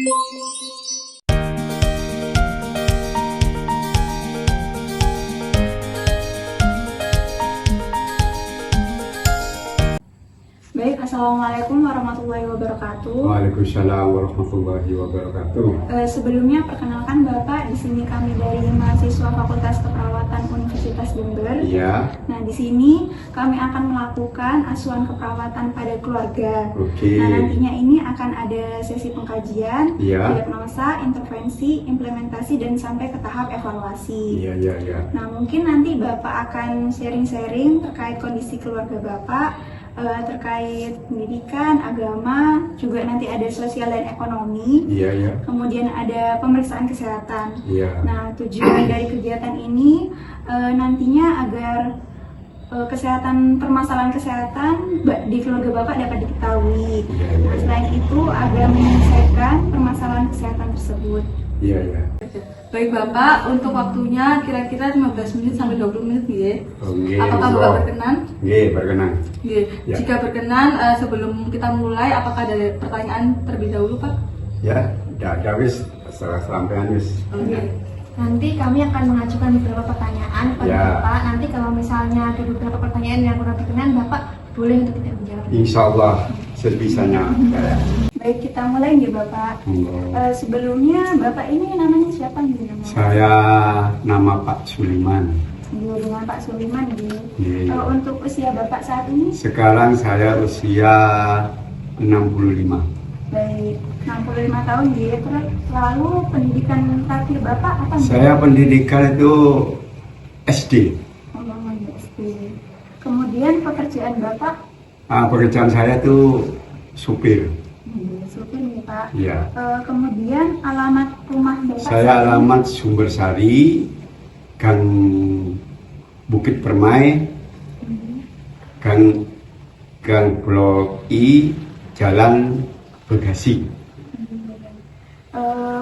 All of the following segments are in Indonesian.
Baik, Assalamualaikum warahmatullahi wabarakatuh. Waalaikumsalam warahmatullahi wabarakatuh. Sebelumnya perkenalkan Bapak, di sini kami dari mahasiswa Fakultas Keperawatan Universitas Jember. Iya. Nah, di sini kami akan melakukan asuhan keperawatan pada keluarga. Oke. Nah, nantinya ini akan ada sesi pengkajian, Iya. diagnosa, intervensi, implementasi, dan sampai ke tahap evaluasi. Iya. Nah, mungkin nanti Bapak akan sharing-sharing terkait kondisi keluarga Bapak, terkait pendidikan, agama, juga nanti ada sosial dan ekonomi. Iya. Kemudian ada pemeriksaan kesehatan. Iya. Nah, tujuan dari kegiatan ini nantinya agar permasalahan kesehatan di keluarga Bapak dapat diketahui. Iya. Nah, selain itu agar menyelesaikan permasalahan kesehatan tersebut. Iya. Baik Bapak, untuk waktunya kira-kira 15 menit sampai 20 menit ya. Oke. Apakah Bapak berkenan? Oke, berkenan. Ya. Ya. Jika berkenan, sebelum kita mulai, apakah ada pertanyaan terlebih dahulu Pak? Ya, udah wis, setelah sampean wis. Oke. Nanti kami akan mengajukan beberapa pertanyaan pada Ya. Bapak. Nanti kalau misalnya ada beberapa pertanyaan yang kurang berkenan, Bapak boleh untuk tidak menjawab. Insya Allah sebisanya. Ya. Baik, kita mulai nih Bapak. Sebelumnya Bapak ini namanya siapa nih? Saya nama Pak Suliman. Dengan Pak Suliman nih. Iya. Untuk usia Bapak saat ini? Sekarang saya usia 65. Baik, 65 tahun gitu. Terus lalu pendidikan terakhir Bapak apa? Saya pendidikan itu SD. SD. Kemudian pekerjaan Bapak? Pekerjaan saya itu supir. Supir nih Pak. Iya. Kemudian alamat rumah Bapak? Saya alamat Sumbersari, Gang Bukit Permai, Gang Blok I, Jalan Bekasi.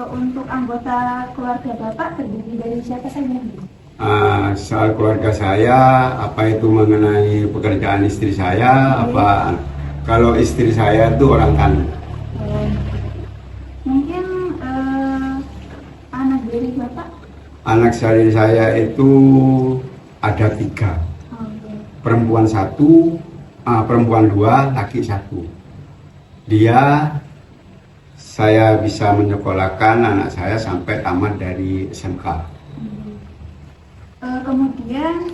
Untuk anggota keluarga Bapak terdiri dari siapa saja? Soal keluarga saya, apa itu mengenai pekerjaan istri saya, apa kalau istri saya itu orang tani. Mungkin anak dari Bapak? Anak saya itu ada 3, perempuan 1, perempuan 2, laki 1. Saya bisa menyekolahkan anak saya sampai tamat dari SMK. Kemudian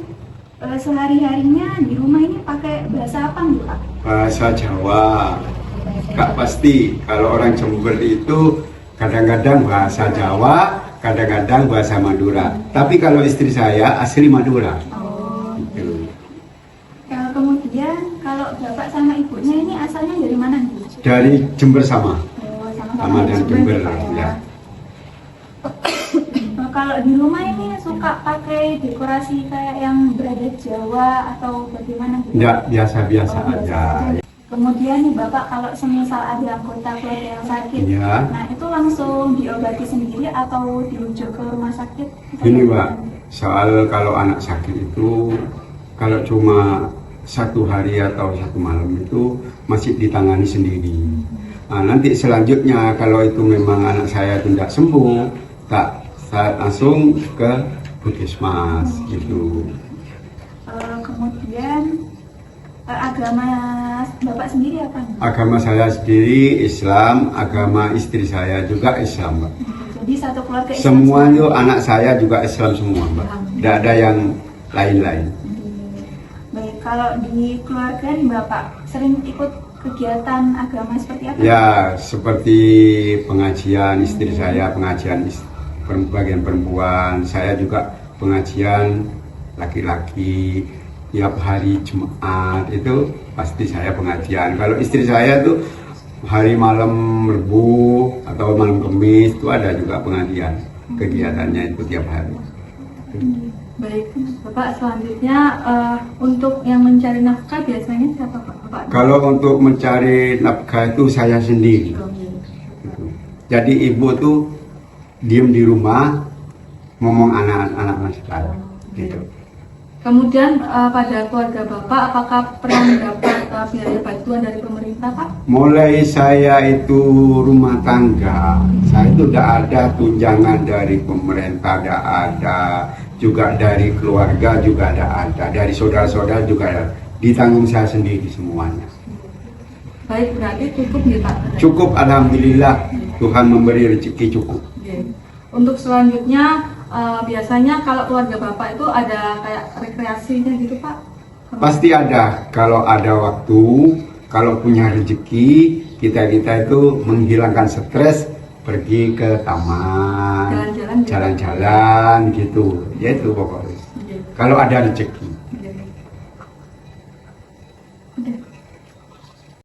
sehari-harinya di rumah ini pakai bahasa apa nih Pak? Bahasa Jawa. Gak pasti, kalau orang Jember itu kadang-kadang bahasa Jawa, kadang-kadang bahasa Madura. Tapi kalau istri saya asli Madura. Gitu. Kemudian kalau Bapak sama ibunya ini asalnya dari mana nih? Dari Jember sama. Sama Dan Jember ya. Kalau di rumah ini suka pakai dekorasi kayak yang berada Jawa atau bagaimana? Enggak, biasa-biasa aja. Kemudian nih Bapak, kalau semisal ada anggota keluarga yang sakit, Ya. nah itu langsung diobati sendiri atau dirujuk ke rumah sakit? Ini Mbak, soal kalau anak sakit itu kalau cuma 1 hari atau 1 malam itu masih ditangani sendiri. Nah, nanti selanjutnya kalau itu memang anak saya tidak sembuh, saya langsung ke puskesmas gitu. Kemudian agama Bapak sendiri apa? Agama saya sendiri Islam, agama istri saya juga Islam, Mbak. Jadi satu keluarga Islam. Semua itu anak saya juga Islam semua, Mbak. Tidak ada yang lain-lain. Baik, kalau di keluarga nih Bapak sering ikut kegiatan agama seperti apa? Ya, seperti pengajian istri saya, pengajian bagian perempuan, saya juga pengajian laki-laki. Tiap hari Jumat itu pasti saya pengajian. Kalau istri saya tuh hari malam Rebu atau malam Kamis itu ada juga pengajian. Kegiatannya itu tiap hari. Baik, Bapak selanjutnya untuk yang mencari nafkah biasanya siapa Bapak? Kalau untuk mencari nafkah itu saya sendiri. Jadi ibu tuh diem di rumah ngomong anak-anak saya gitu. Kemudian pada keluarga Bapak apakah pernah mendapat berapa biaya bantuan dari pemerintah, Pak? Mulai saya itu rumah tangga, saya itu tidak ada tunjangan dari pemerintah, tidak ada, juga dari keluarga juga tidak ada, dari saudara-saudara juga ada. Ditanggung saya sendiri semuanya. Baik, berarti cukup nih Pak? Cukup, alhamdulillah, Tuhan memberi rezeki cukup. Oke. Untuk selanjutnya, biasanya kalau keluarga Bapak itu ada kayak rekreasinya gitu Pak? Pasti ada, kalau ada waktu, kalau punya rezeki, kita itu menghilangkan stres, pergi ke taman, Jalan-jalan gitu. jalan-jalan gitu, ya itu pokoknya. Oke. Kalau ada rezeki. Oke.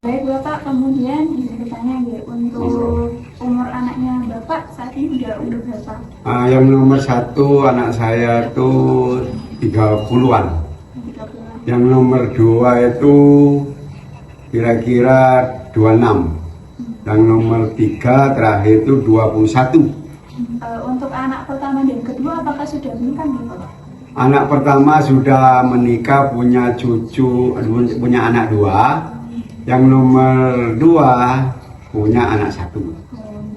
Baik Bapak, kemudian izin bertanya ya, untuk umur anaknya Bapak saat ini udah berapa? Yang nomor 1 anak saya itu 30-an. 30-an. Yang nomor 2 itu kira-kira 26. Yang nomor 3 terakhir itu 21. Untuk anak pertama dan kedua apakah sudah menikah nih Bapak? Anak pertama sudah menikah, punya cucu, punya anak 2. Yang nomor 2 punya anak 1.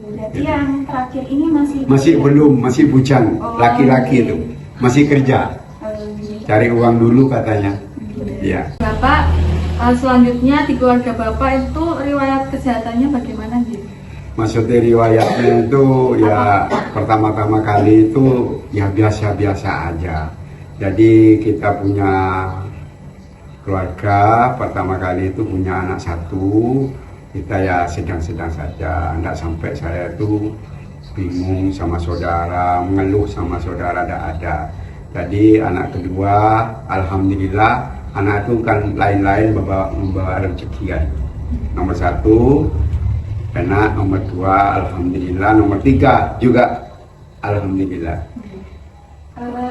Berarti yang terakhir ini Masih belum, masih bujang, Oh, laki-laki iya. itu masih kerja, cari uang dulu katanya. Ya. Bapak, selanjutnya di keluarga Bapak itu riwayat kesehatannya bagaimana gitu? Maksudnya riwayatnya itu ya pertama-tama kali itu ya biasa-biasa aja. Jadi kita punya keluarga, pertama kali itu punya anak 1, kita ya sedang-sedang saja, enggak sampai saya itu bingung sama saudara, mengeluh sama saudara, tidak ada. Jadi anak kedua, alhamdulillah, anak itu kan lain-lain membawa rezeki kan. Nomor 1 enak, nomor 2 alhamdulillah, nomor 3 juga alhamdulillah.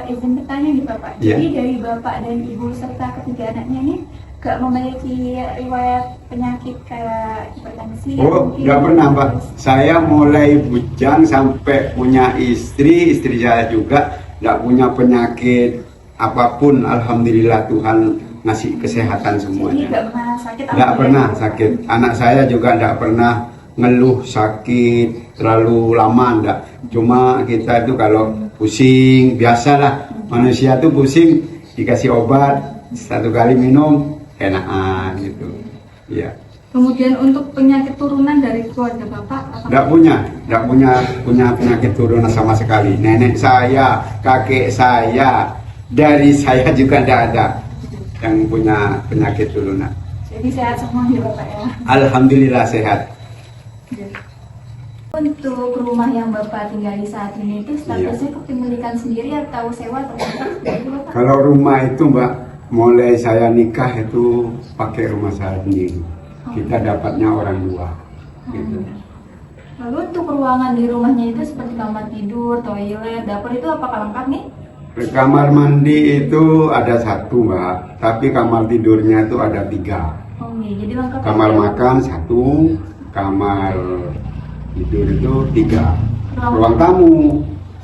Izin bertanya nih Bapak, Iya. jadi dari Bapak dan Ibu serta ketiga anaknya nih gak memiliki riwayat penyakit kayak hipertensi? Oh, nggak pernah Pak. Saya mulai bujang sampai punya istri saya juga nggak punya penyakit apapun. Alhamdulillah Tuhan ngasih kesehatan Jadi semuanya. gak pernah sakit? Nggak pernah sakit. Anak saya juga nggak pernah ngeluh sakit terlalu lama, nggak. Cuma kita itu kalau pusing, biasalah manusia tuh pusing, dikasih obat 1 kali minum enakan gitu. Iya. Kemudian untuk penyakit turunan dari keluarga Bapak, Nggak punya penyakit turunan sama sekali. Nenek saya, kakek saya, dari saya juga nggak ada yang punya penyakit turunan. Jadi sehat semua ya Bapak ya? Alhamdulillah sehat. Untuk rumah yang Bapak tinggali saat ini itu statusnya kepemilikan sendiri atau sewa atau apa? Kalau rumah itu Mbak, mulai saya nikah itu pakai rumah saya sendiri. Kita dapatnya orang tua. Gitu. Lalu untuk ruangan di rumahnya itu seperti kamar tidur, toilet, dapur itu apakah lengkap nih? Kamar mandi itu ada 1 Mbak, tapi kamar tidurnya itu ada 3. Oh iya, jadi lengkap. Kamar ya? makan 1, kamar tidur itu 3, Ruang- ruang tamu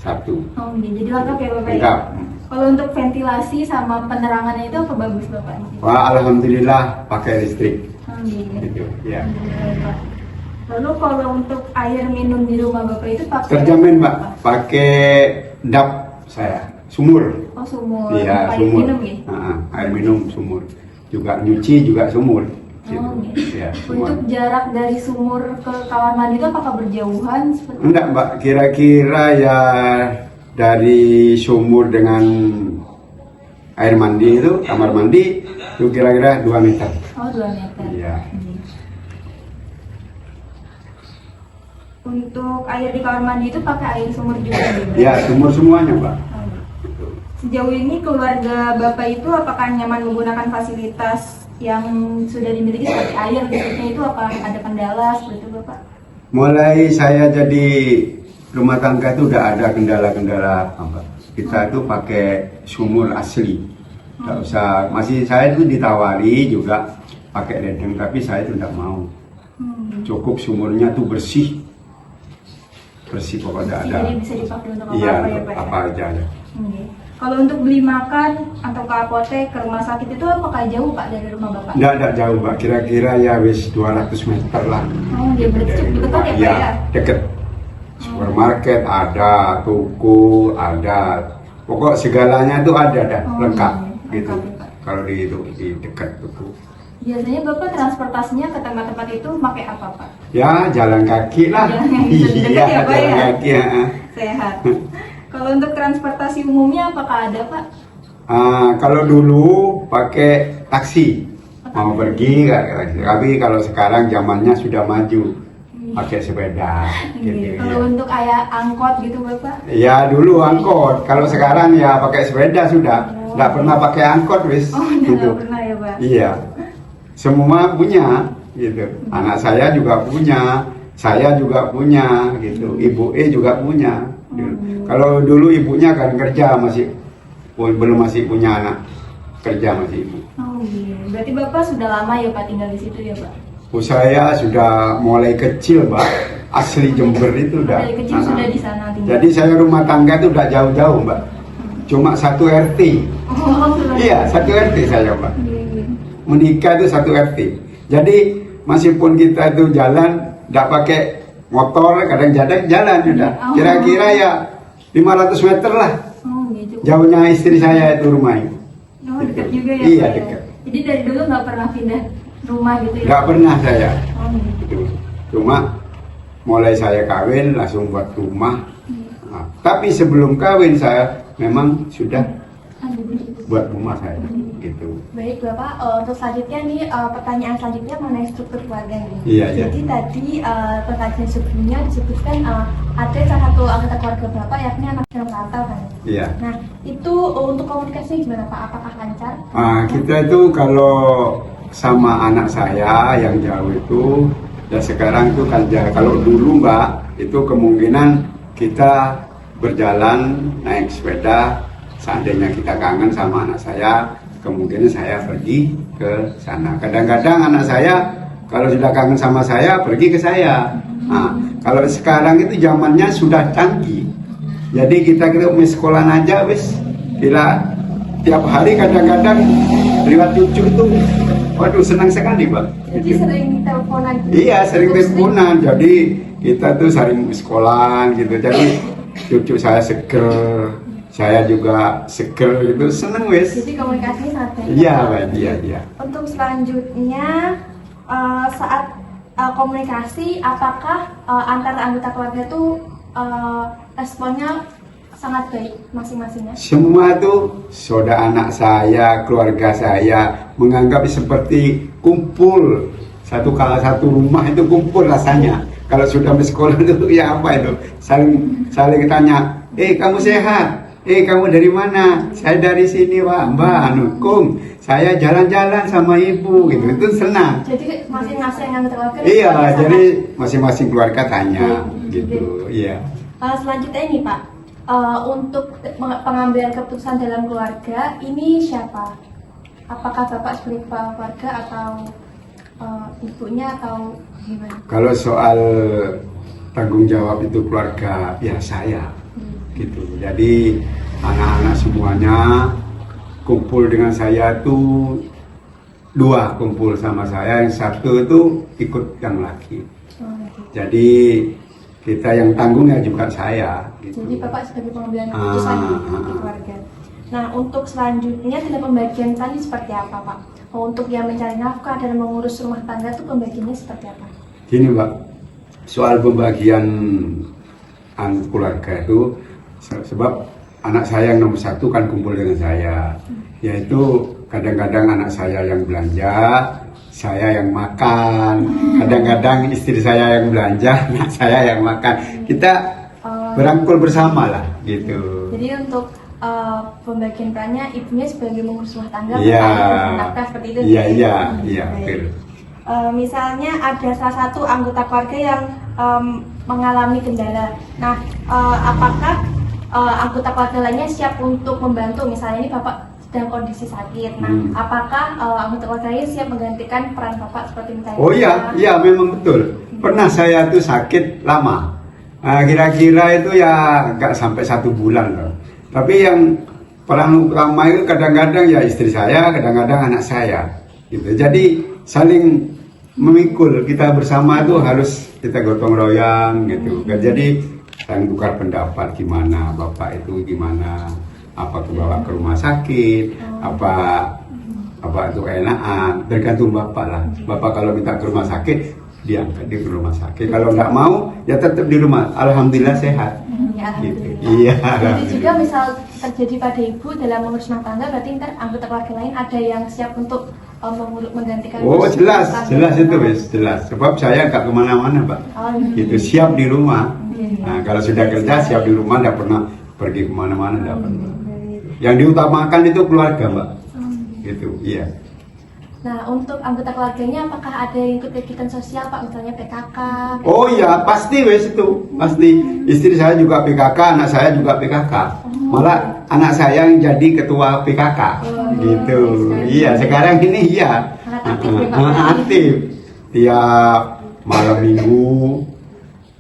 1. Oh iya, jadi lengkap ya Bapak ya? Lengkap. Kalau untuk ventilasi sama penerangannya itu apa bagus Bapak? Wah, alhamdulillah pakai listrik. Oh iya. Gitu, ya. Alhamdulillah, Pak. Lalu kalau untuk air minum di rumah Bapak itu pakai Terjamin Mbak, pakai dap saya, sumur. Oh sumur. Iya, air sumur. minum ya? Air minum sumur. Juga nyuci juga sumur. Gitu. Oh, gitu. Ya, semua. Untuk jarak dari sumur ke kamar mandi itu apakah berjauhan seperti Enggak Mbak, kira-kira ya dari sumur dengan air mandi itu, kamar mandi itu kira-kira 2 meter. Oh 2 meter. Iya. Untuk air di kamar mandi itu pakai air sumur juga? Ya, sumur semuanya Mbak. Sejauh ini keluarga Bapak itu apakah nyaman menggunakan fasilitas yang sudah dimiliki seperti air listriknya itu, apa ada kendala seperti itu Bapak? Mulai saya jadi rumah tangga itu udah ada kendala-kendala apa. Kita itu pakai sumur asli. Nggak usah, masih saya itu ditawari juga pakai ledeng, tapi saya itu tidak mau. Cukup sumurnya tuh bersih pokoknya ada. Jadi bisa dipakai untuk Iya, apa ya untuk Pak? apa aja ada. Oke. Kalau untuk beli makan atau ke apotek, ke rumah sakit itu apakah jauh Pak dari rumah Bapak? Nggak jauh Pak, kira-kira ya wis 200 meter lah. Oh, dia berarti cukup dekat ya Pak Iya, ya? deket. Supermarket ada, toko ada, pokok segalanya itu ada dah, Oh, lengkap iya, gitu. lengkap, Pak. Kalau di dekat toko. Biasanya Bapak transportasinya ke tempat-tempat itu pakai apa Pak? Ya jalan kaki lah. Jalan kaki, dekat Iya, ya, Pak, jalan ya? kaki. Ya. Sehat. Kalau untuk transportasi umumnya apakah ada Pak? Kalau dulu pakai taksi, mau pergi nggak taksi. Tapi kalau sekarang zamannya sudah maju, pakai sepeda. Gitu, Kalau ya. untuk kayak angkot gitu Bapak? Ya dulu angkot, kalau sekarang ya pakai sepeda sudah. Nggak pernah pakai angkot wis. Oh, udah Gitu. nggak pernah ya Pak? Iya, semua punya gitu. Anak saya juga punya, saya juga punya gitu. Ibu juga punya. Gitu. Kalau dulu ibunya kan kerja belum masih punya anak, kerja masih ibu. Oh iya, berarti Bapak sudah lama ya Pak tinggal di situ ya Pak? Saya sudah mulai kecil, Mbak. Asli Jember itu udah. Dari kecil sudah di sana tinggal? Jadi saya rumah tangga itu udah jauh-jauh, Mbak. Cuma 1 RT. Oh, Iya, 1 RT saya, Mbak. iya. Menikah itu 1 RT. Jadi meskipun kita itu jalan tidak pakai motor, kadang-kadang jalan sudah. Oh. Kira-kira ya 500 meter lah. Oh gitu. Jauhnya istri saya itu rumahnya. Oh, dekat juga ya Iya, Pak, ya? dekat. Jadi dari dulu nggak pernah pindah rumah gitu ya? Nggak pernah saya. Oh gitu. Gitu. Cuma mulai saya kawin langsung buat rumah. Nah, tapi sebelum kawin saya memang sudah buat rumah saya gitu. Baik Bapak, untuk selanjutnya nih pertanyaan selanjutnya mengenai struktur keluarga nih. Iya, iya. Jadi tadi pertanyaan sebelumnya disebutkan ada salah satu anggota keluarga Bapak yakni anak yang merantau kan. Iya. Nah itu untuk komunikasinya gimana Pak? Apakah lancar? Kita itu kalau sama anak saya yang jauh itu ya sekarang tuh kan kalau dulu Mbak itu kemungkinan kita berjalan naik sepeda, seandainya kita kangen sama anak saya, kemungkinan saya pergi ke sana. Kadang-kadang anak saya kalau sudah kangen sama saya pergi ke saya. Nah, kalau sekarang itu zamannya sudah canggih. Jadi kita miss sekolah aja wis bila tiap hari kadang-kadang lewat cucu itu waduh senang sekali Pak. Jadi sering teleponan. Iya sering teleponan, jadi kita tuh sering sekolah gitu, jadi cucu saya seger, saya juga seger gitu, seneng wis. Jadi komunikasinya sangat baik. Iya Pak, iya. Untuk selanjutnya saat komunikasi, apakah antara anggota keluarga itu responnya sangat baik masing-masingnya? Semua tuh saudara anak saya, keluarga saya menganggap seperti kumpul satu rumah itu kumpul rasanya. Kalau sudah di sekolah itu ya apa itu saling tanya, kamu sehat? Kamu dari mana? Saya dari sini Pak, Mbak Anukum. Saya jalan-jalan sama ibu gitu, itu senang. Jadi masing-masing anggota keluarga. Iya, responnya jadi sangat- masing-masing keluarga tanya gitu, iya. Selanjutnya ini Pak, untuk pengambilan keputusan dalam keluarga ini siapa? Apakah Bapak sebagai kepala keluarga atau ibunya atau gimana? Kalau soal tanggung jawab itu keluarga, ya saya gitu. Jadi anak-anak semuanya kumpul dengan saya tuh 2 kumpul sama saya, yang 1 itu ikut yang laki. Jadi kita yang tanggungnya juga saya. Gitu. Jadi Bapak sebagai pengambilan keputusan di keluarga. Nah untuk selanjutnya dalam pembagian tadi seperti apa Pak? Untuk yang mencari nafkah dan mengurus rumah tangga itu pembagiannya seperti apa? Gini Mbak, soal pembagian keluarga itu sebab anak saya yang nomor 1 kan kumpul dengan saya, yaitu kadang-kadang anak saya yang belanja, saya yang makan, kadang-kadang istri saya yang belanja, anak saya yang makan, kita berangkul bersama lah gitu. Jadi untuk pembagian perannya ibunya sebagai mengurus rumah tangga, Iya. bapaknya mengurus nafkah seperti itu. Iya, ya? iya, Baik. betul. Misalnya ada salah satu anggota keluarga yang mengalami kendala. Nah, apakah anggota keluarga lainnya siap untuk membantu? Misalnya ini Bapak sedang kondisi sakit. Nah, apakah anggota keluarga lain siap menggantikan peran Bapak seperti misalnya? Oh iya memang betul. Pernah saya tuh sakit lama. Kira-kira itu ya nggak sampai 1 bulan loh. Tapi yang peran utama itu kadang-kadang ya istri saya, kadang-kadang anak saya gitu. Jadi saling memikul, kita bersama itu harus kita gotong royong gitu. Jadi saling tukar pendapat, gimana bapak itu gimana, apa kebawa ke rumah sakit, apa itu enakan, tergantung bapak lah. Bapak kalau minta ke rumah sakit, diangkat dia ke rumah sakit. Kalau nggak mau, ya tetap di rumah. Alhamdulillah sehat. Ya, Gitu. alhamdulillah. Iya. Jadi juga misal terjadi pada ibu dalam mengurus rumah tangga, berarti ntar anggota keluarga lain ada yang siap untuk menggantikan. Oh jelas rumah itu tangga. wes jelas. Sebab saya nggak kemana-mana pak. Oh, Gitu siap di rumah. iya. Nah kalau sudah kerja siap di rumah, nggak pernah pergi kemana-mana, nggak pernah. Yang diutamakan itu keluarga mbak. Gitu iya. Nah, untuk anggota keluarganya apakah ada yang ikut kegiatan sosial Pak, misalnya PKK? Oh iya pasti wes itu pasti. Istri saya juga PKK, anak saya juga PKK. Malah anak saya yang jadi ketua PKK. Gitu. Iya sekarang ini iya. Sangat aktif ya, Pak. Aktif. Tiap malam minggu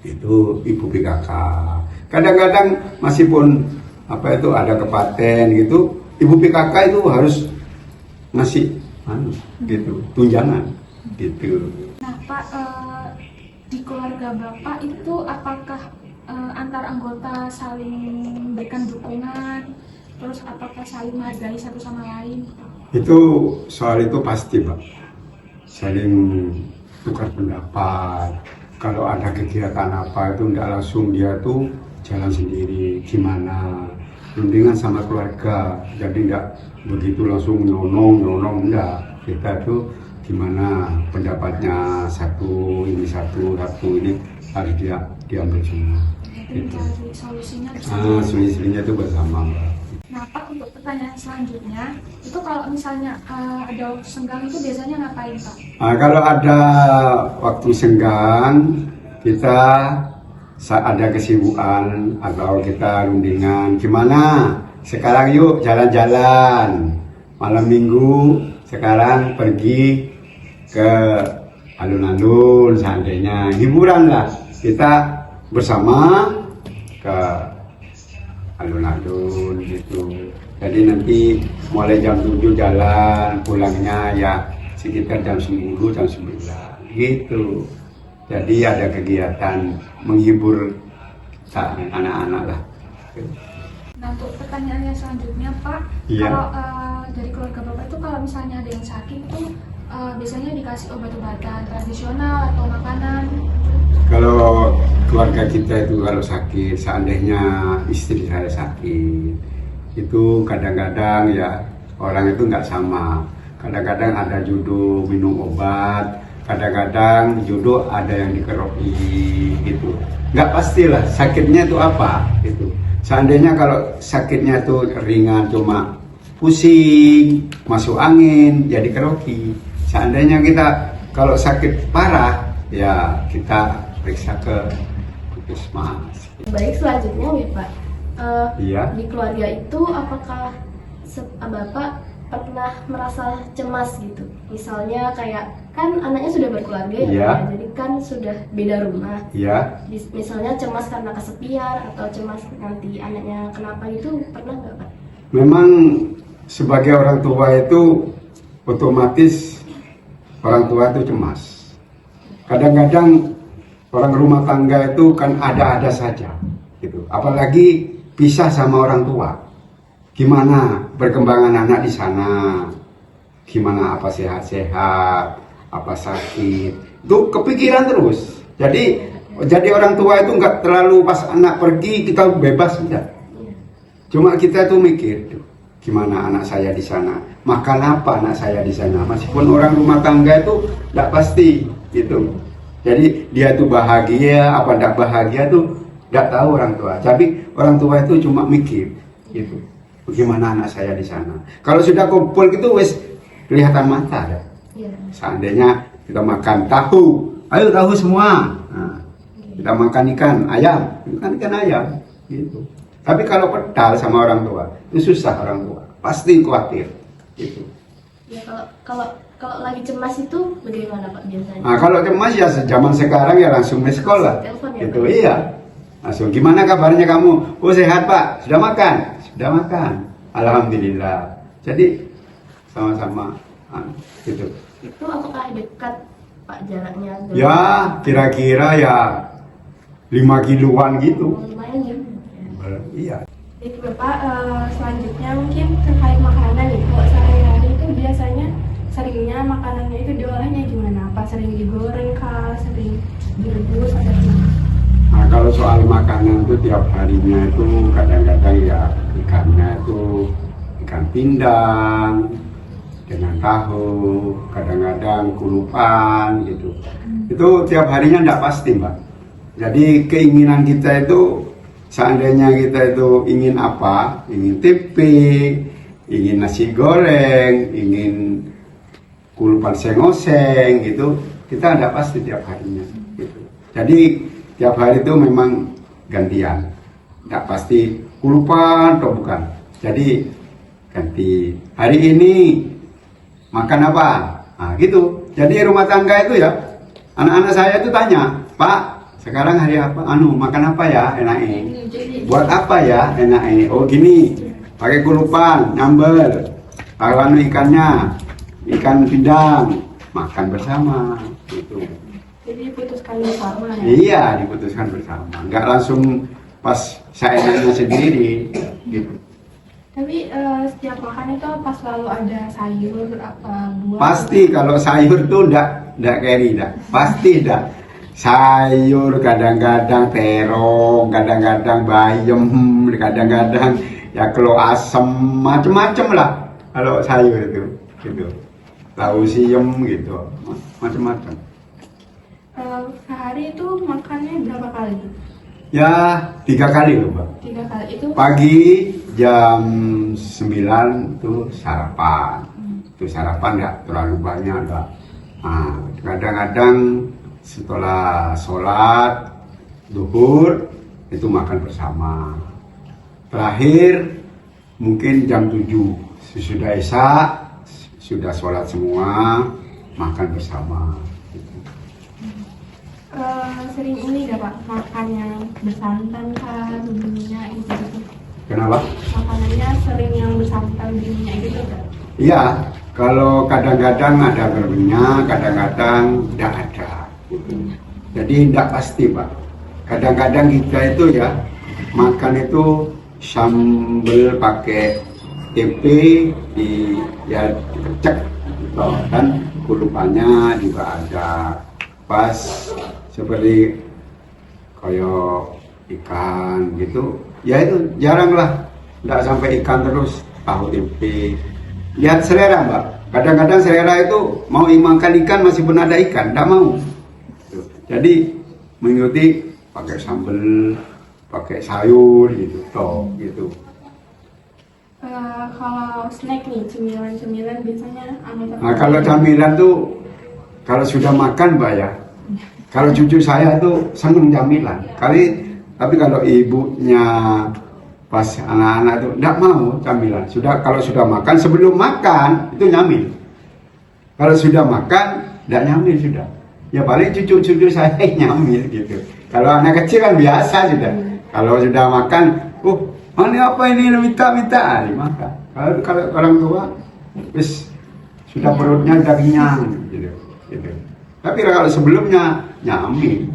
itu ibu PKK. Kadang-kadang meskipun apa itu ada kepaten gitu, ibu PKK itu harus ngasih gitu tunjangan gitu. Nah Pak, di keluarga Bapak itu apakah antar anggota saling berikan dukungan, terus apakah saling menghargai satu sama lain? Itu soal itu pasti pak, saling tukar pendapat. Kalau ada kegiatan apa itu tidak langsung dia tuh jalan sendiri, gimana rundingan sama keluarga, jadi tidak begitu langsung nyonong enggak. Kita tuh gimana pendapatnya satu ini harus dia diambil semua. Gitu. Mencari solusinya bersama. Solusinya itu bersama mbak. Nah Pak, untuk pertanyaan selanjutnya, itu kalau misalnya ada waktu senggang itu biasanya ngapain Pak? Nah, kalau ada waktu senggang, kita saat ada kesibukan atau kita rundingan, gimana? Sekarang yuk jalan-jalan. Malam minggu sekarang pergi ke alun-alun, seandainya hiburan lah. Kita bersama ke alun-alun gitu. Jadi nanti mulai jam 7 jalan, pulangnya ya sekitar jam 10, jam 9 gitu. Jadi ada kegiatan menghibur anak-anak lah. Nah untuk pertanyaan yang selanjutnya Pak, Iya. kalau dari keluarga Bapak itu kalau misalnya ada yang sakit itu biasanya dikasih obat-obatan tradisional atau makanan? Kalau keluarga kita itu kalau sakit, seandainya istri saya sakit, itu kadang-kadang ya orang itu nggak sama. Kadang-kadang ada jodoh minum obat, kadang-kadang jodoh ada yang dikeroki gitu. Nggak pastilah sakitnya itu apa gitu. Seandainya kalau sakitnya itu ringan cuma pusing, masuk angin, jadi keroki. Seandainya kita kalau sakit parah, ya kita periksa ke puskesmas. Baik, selanjutnya ya Pak. Iya. Di keluarga itu apakah Bapak pernah merasa cemas gitu? Misalnya kayak kan anaknya sudah berkeluarga ya, Iya. Pak, jadi kan sudah beda rumah. Ya, Misalnya cemas karena kesepian atau cemas nanti anaknya kenapa itu pernah nggak Pak? memang sebagai orang tua itu otomatis orang tua itu cemas. Kadang-kadang orang rumah tangga itu kan ada-ada saja, gitu. Apalagi pisah sama orang tua. Gimana perkembangan anak di sana? Gimana apa sehat-sehat, apa sakit? Itu kepikiran terus. Jadi orang tua itu nggak terlalu pas anak pergi kita bebas enggak. Cuma kita tuh mikir, tuh, gimana anak saya di sana, makan apa anak saya di sana. Meskipun orang rumah tangga itu tidak pasti, gitu. Jadi dia tuh bahagia apa tidak bahagia tuh tidak tahu orang tua. Tapi orang tua itu cuma mikir, gitu. Bagaimana anak saya di sana. Kalau sudah kumpul gitu, wes kelihatan mata. Ya. Iya. Seandainya kita makan tahu, ayo tahu semua. Nah, kita makan ikan ayam, ikan ayam, gitu. Tapi kalau pedal sama orang tua, itu susah orang tua, pasti khawatir, gitu. Ya kalau lagi cemas itu bagaimana Pak biasanya? Nah kalau cemas ya zaman sekarang ya langsung di sekolah, Telepon ya, gitu Pak? iya. Langsung gimana kabarnya kamu? Oh sehat Pak, sudah makan, sudah makan. Alhamdulillah. Jadi sama-sama gitu. Itu apakah dekat Pak jaraknya? Ya kira-kira ya 5 kiloan gitu. Lumayan ya. Iya. Itu Bapak, selanjutnya mungkin terkait makanan nih. Kalau sehari-hari itu biasanya seringnya makanannya itu diolahnya gimana? Apa sering digoreng kah? Sering direbus atau gimana? Nah kalau soal makanan itu tiap harinya itu kadang-kadang ya ikannya itu ikan pindang dengan tahu, kadang-kadang kulupan gitu. Itu tiap harinya tidak pasti Mbak. Jadi keinginan kita itu seandainya kita itu ingin apa, ingin tempe, ingin nasi goreng, ingin kulupan seng-oseng gitu, kita tidak pasti tiap harinya gitu. Jadi tiap hari itu memang gantian, tidak pasti kulupan atau bukan. Jadi ganti hari ini makan apa, nah gitu. Jadi rumah tangga itu ya, anak-anak saya itu tanya, Pak, sekarang hari apa? Makan apa ya enaknya? Buat apa ya enaknya? Oh gini, pakai kulupan, nyambel, taruh ikannya, ikan pindang, makan bersama, gitu. Jadi diputuskan bersama ya? Iya, diputuskan bersama, nggak langsung pas saya enaknya sendiri, gitu. Tapi setiap makan itu apa selalu ada sayur, apa buah? Pasti kalau sayur tuh ndak carry dah, pasti dah. Sayur kadang-kadang terong, kadang-kadang bayam, kadang-kadang ya kelo asem, macem-macem lah kalau sayur itu, gitu. Tahu siem gitu, macem-macem. Sehari itu makannya berapa kali? Ya 3 kali loh Mbak. 3 kali itu? Pagi jam 9 itu sarapan. Itu sarapan nggak terlalu banyak Mbak. Nah, kadang-kadang setelah sholat zuhur itu makan bersama. Terakhir mungkin jam 7 sesudah isya sudah sholat semua makan bersama. Sering ini gak Pak, makan yang bersantan kah, bumbunya gitu. Kenapa? Makanannya sering yang bersantan bumbunya gitu gak? Iya, kalau kadang-kadang ada berminyak, kadang-kadang tidak ada. Gitu. Jadi tidak pasti Pak. Kadang-kadang kita itu ya makan itu sambal pakai tempe ya dikecek gitu. Dan kulupannya juga ada pas seperti kayak ikan gitu. Ya itu jarang lah, tidak sampai ikan terus tahu tempe. Lihat selera Mbak. Kadang-kadang selera itu mau makan ikan masih pun ada ikan, tidak mau. Jadi mengikuti pakai sambal, pakai sayur gitu, toh gitu. Kalau snack nih, cemilan-cemilan biasanya Nah kalau camilan tuh kalau sudah makan Mbak ya, kalau cucu saya tuh seneng camilan. Tapi kalau ibunya pas anak-anak tuh tidak mau camilan. Kalau sudah makan, sebelum makan itu nyamil. Kalau sudah makan tidak nyamil sudah. Ya paling cucu-cucu saya nyamil gitu. Kalau anak kecil kan biasa sudah. Kalau sudah makan, ini apa ini minta dimakan. Kalau orang tua, sudah perutnya udah kenyang gitu. Tapi kalau sebelumnya nyamil,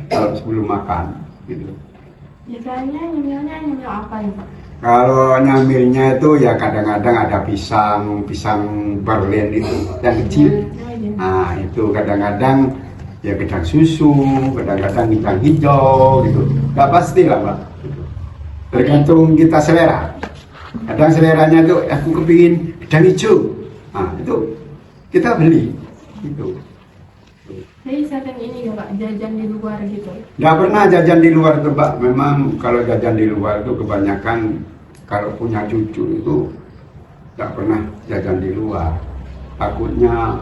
kalau sebelum makan gitu. Biasanya nyemil apa ya Pak? Kalau nyamilnya itu ya kadang-kadang ada pisang Berlin itu yang kecil. Nah itu kadang-kadang ya gedang susu, kadang-kadang gedang hijau gitu. Gak pasti lah Mbak. Tergantung kita selera. Kadang seleranya itu aku kepingin gedang hijau. Nah itu kita beli gitu. Jadi sering ini gak Pak, jajan di luar gitu? Nggak pernah jajan di luar tuh Pak. Memang kalau jajan di luar itu kebanyakan kalau punya cucu itu nggak pernah jajan di luar. Takutnya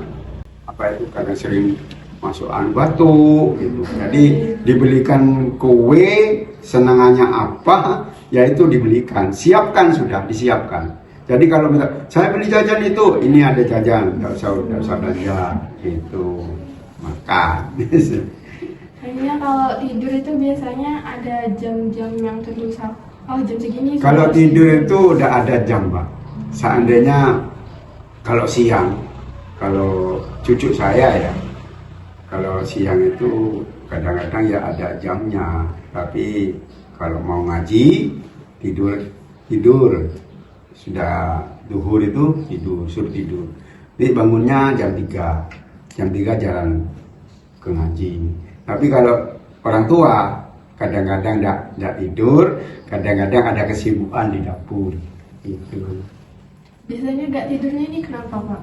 karena sering masukan batuk gitu. Jadi dibelikan kue, senangannya apa, ya itu dibelikan. Siapkan sudah, disiapkan. Jadi kalau saya beli jajan itu, ini ada jajan, nggak usah belanja gitu. Makan. Kayaknya kalau tidur itu biasanya ada jam-jam yang tertentu Oh, jam segini. Kalau sudah tidur itu udah ada jam, Pak. Seandainya kalau siang, kalau cucu saya ya, kalau siang itu kadang-kadang ya ada jamnya. Tapi kalau mau ngaji, tidur. Sudah duhur itu tidur, suruh tidur. Jadi bangunnya jam 3. Jam 3 jalan ke ngaji. Tapi kalau orang tua kadang-kadang tidak tidur, kadang-kadang ada kesibukan di dapur. Itu. Biasanya nggak tidurnya ini kenapa, Pak?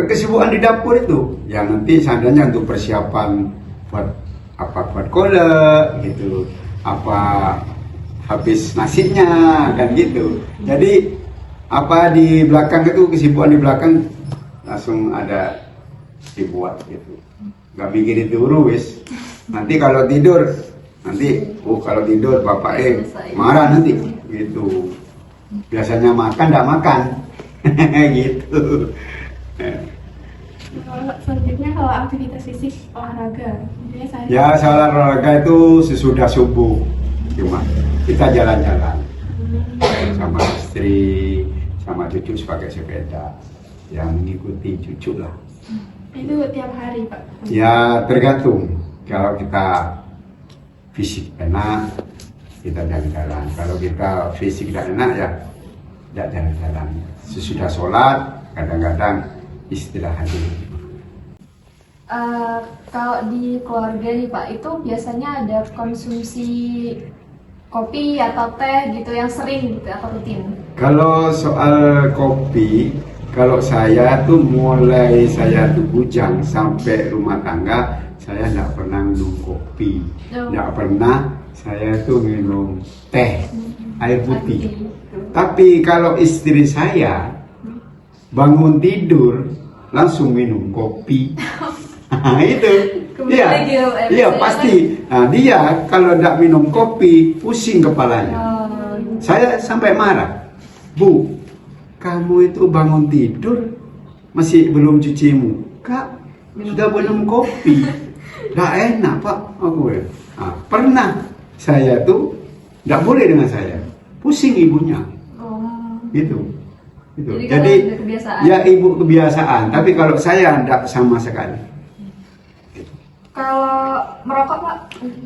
Kesibukan di dapur itu, yang nanti seandainya untuk persiapan buat kolak gitu, apa habis nasinya kan gitu. Jadi apa di belakang itu kesibukan di belakang langsung ada dibuat gitu. Nggak mikirin dulu wis. Nanti kalau tidur kalau tidur bapak marah nanti gitu. Biasanya makan tidak makan gitu. Selanjutnya kalau aktivitas fisik olahraga, biasanya saya Ya salah olahraga itu sesudah subuh, cuma kita jalan-jalan sama istri, sama cucu pakai sepeda, yang mengikuti cucu lah. itu tiap hari, Pak. Ya tergantung, kalau kita fisik enak kita jalan-jalan, kalau kita fisik tidak enak ya tidak jalan-jalan. Sesudah sholat kadang-kadang istirahat dulu. Kalau di keluarga nih Pak, itu biasanya ada konsumsi kopi atau teh gitu yang sering gitu atau rutin? Kalau soal kopi, kalau saya tuh mulai saya tuh bujang sampai rumah tangga, saya tidak pernah minum kopi, tidak pernah saya tuh minum teh, air putih. Tapi kalau istri saya bangun tidur langsung minum kopi. Nah, itu. Iya pasti. Nah, dia kalau tidak minum kopi pusing kepalanya. Saya sampai marah. Bu, kamu itu bangun tidur masih belum cuci muka, sudah minum kopi. Tidak enak Pak. Nah, pernah saya tuh tidak boleh dengan saya. Pusing ibunya. Gitu. Jadi ya ibu kebiasaan, tapi kalau saya tidak sama sekali. Kalau merokok Pak?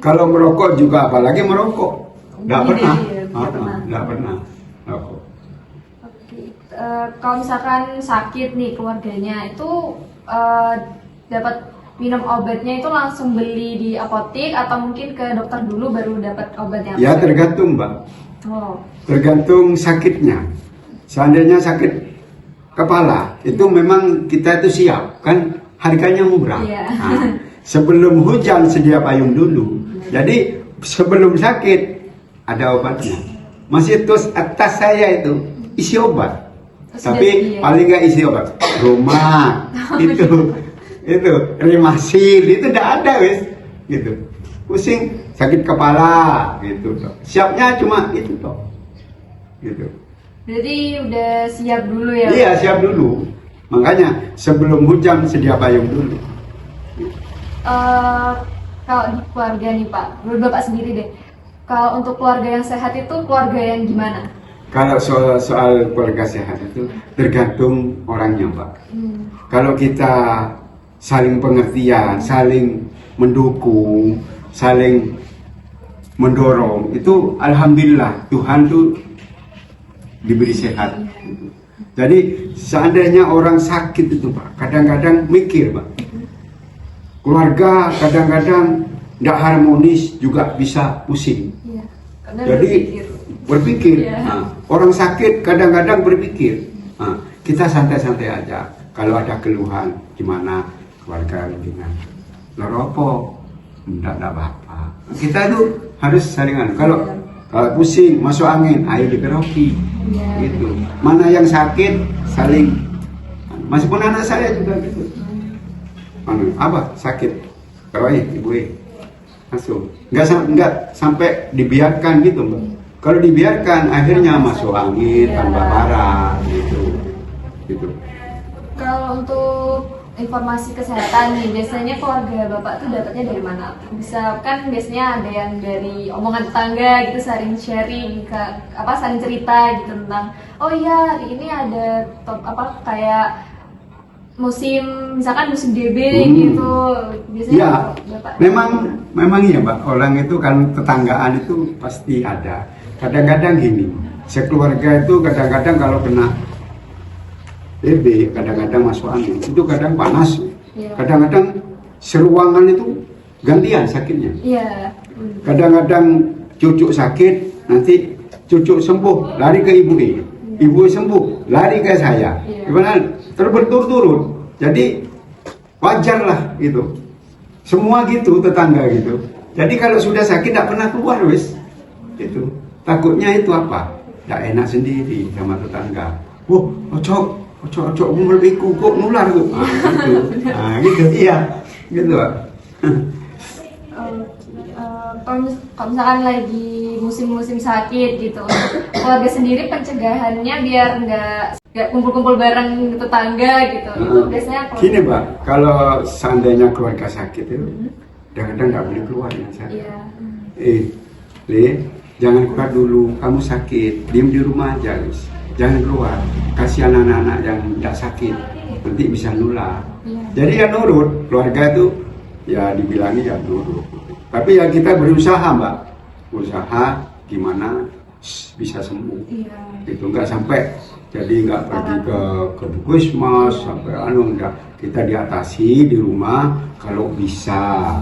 Kalau merokok juga, apalagi merokok, tidak pernah. Tidak pernah. Merokok. Oke. Kalau misalkan sakit nih keluarganya itu dapat minum obatnya itu langsung beli di apotek atau mungkin ke dokter dulu baru dapat obatnya? Ya tergantung Mbak. Tergantung sakitnya. Seandainya sakit kepala itu memang kita itu siap, kan harganya murah. Nah, sebelum hujan sedia payung dulu. Jadi sebelum sakit ada obatnya. Masih terus atas saya itu isi obat. Tapi paling nggak isi obat rumah itu Remasil itu tidak ada wes gitu. Pusing sakit kepala gitu toh. Siapnya cuma itu toh. Gitu. Jadi udah siap dulu ya? Iya siap dulu. Makanya sebelum hujan sedia payung dulu. Kalau di keluarga nih Pak, menurut Bapak sendiri deh, kalau untuk keluarga yang sehat itu keluarga yang gimana? Kalau soal keluarga sehat itu tergantung orangnya Pak. Kalau kita saling pengertian, saling mendukung, saling mendorong, itu alhamdulillah Tuhan tuh diberi sehat. Jadi seandainya orang sakit itu Pak, kadang-kadang mikir Pak, keluarga kadang-kadang tidak harmonis juga bisa pusing. Jadi berpikir. Nah, orang sakit kadang-kadang berpikir. Nah, kita santai-santai aja. Kalau ada keluhan gimana keluarga dengan loropo, tidak apa-apa. Kita itu harus salingan. Kalau pusing, masuk angin, ayo dikeroki. Gitu. Mana yang sakit, saling. Meskipun anak saya juga gitu. Apa sakit? Kawai, ibu masuk. Enggak sampai dibiarkan gitu, Mbak. Kalau dibiarkan akhirnya masuk angin, tambah parah gitu. Kalau untuk informasi kesehatan nih, biasanya keluarga Bapak tuh dapatnya dari mana? Bisa kan biasanya ada yang dari omongan tetangga gitu, saling sharing saling cerita gitu tentang oh iya hari ini ada kayak musim DB gitu. Biasanya Ya, Bapak memang iya Mbak, orang itu kan tetanggaan itu pasti ada. Kadang-kadang gini, sekeluarga itu kadang-kadang kalau kena DB, kadang-kadang masuk angin, itu kadang panas, kadang-kadang seruangan itu gantian sakitnya. Iya. Kadang-kadang cucu sakit, nanti cucu sembuh, lari ke ibu sembuh, lari ke saya. Gimana? Berturut-turut. Jadi wajar lah gitu. Semua gitu, tetangga gitu. Jadi kalau sudah sakit tidak pernah keluar wis. Gitu. Takutnya itu apa? Tidak enak sendiri sama tetangga. Wah, ocok umurku kok nular kok. Gitu. Iya. Gitu, Pak. Kalau misalkan lagi musim-musim sakit gitu, keluarga sendiri pencegahannya biar nggak kumpul-kumpul bareng tetangga gitu. Itu biasanya gini Pak, kalau seandainya keluarga sakit itu kadang-kadang nggak boleh keluar ya saya. Le, jangan keluar dulu, kamu sakit, diam di rumah aja guys. Jangan keluar, kasihan anak-anak yang tidak sakit, nanti bisa nular. Jadi ya nurut, keluarga itu ya dibilangi ya nurut. Tapi ya kita berusaha Mbak, usaha gimana bisa sembuh. Itu nggak sampai jadi nggak pergi ke puskesmas sampai enggak, kita diatasi di rumah kalau bisa.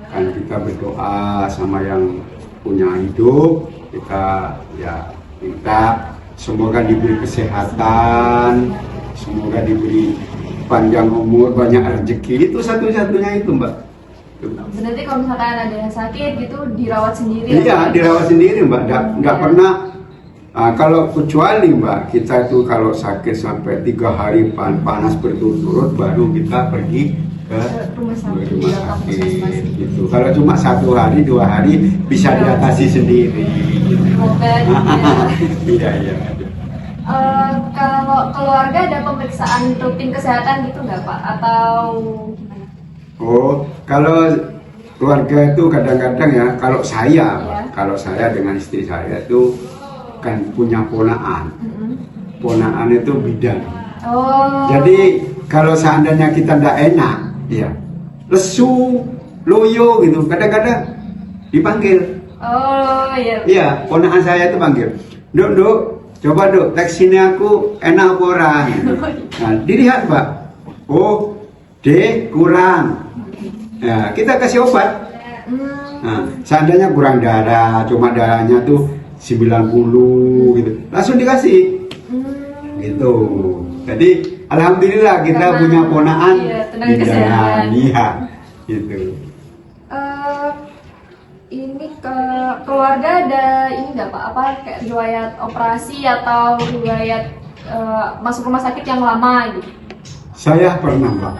Kan kita berdoa sama yang punya hidup, kita ya minta semoga diberi kesehatan, semoga diberi panjang umur, banyak rezeki. Itu satu-satunya itu Mbak. Berarti kalau misalkan ada yang sakit gitu dirawat sendiri? Iya, dirawat sendiri Mbak. Nggak pernah. Kalau kecuali Mbak, kita itu kalau sakit sampai 3 hari panas berturut-turut, baru kita pergi ke rumah sakit. Gitu. Kalau cuma 1 hari, 2 hari bisa diatasi sendiri. Iya. Kalau keluarga ada pemeriksaan rutin kesehatan gitu nggak Pak? Atau gimana? Oh, kalau keluarga itu kadang-kadang ya, kalau saya dengan istri saya itu kan punya ponaan. Ponaan itu bidan. Oh. Jadi kalau seandainya kita tidak enak, ya lesu, loyo gitu, kadang-kadang dipanggil. Oh iya. Iya, ponaan saya itu panggil. Duk, coba duk, tes sini aku enak apa orang. Nah, dilihat Pak. Oh, D kurang. Ya, kita kasih obat. Nah, seandainya kurang darah, cuma darahnya tuh 90 gitu, langsung dikasih. Gitu. Jadi alhamdulillah kita punya ponaan tenaga kesehatan. Iya, gitu. Ini ke keluarga ada ini nggak Pak? Kayak riwayat operasi atau riwayat masuk rumah sakit yang lama gitu? Saya pernah Pak.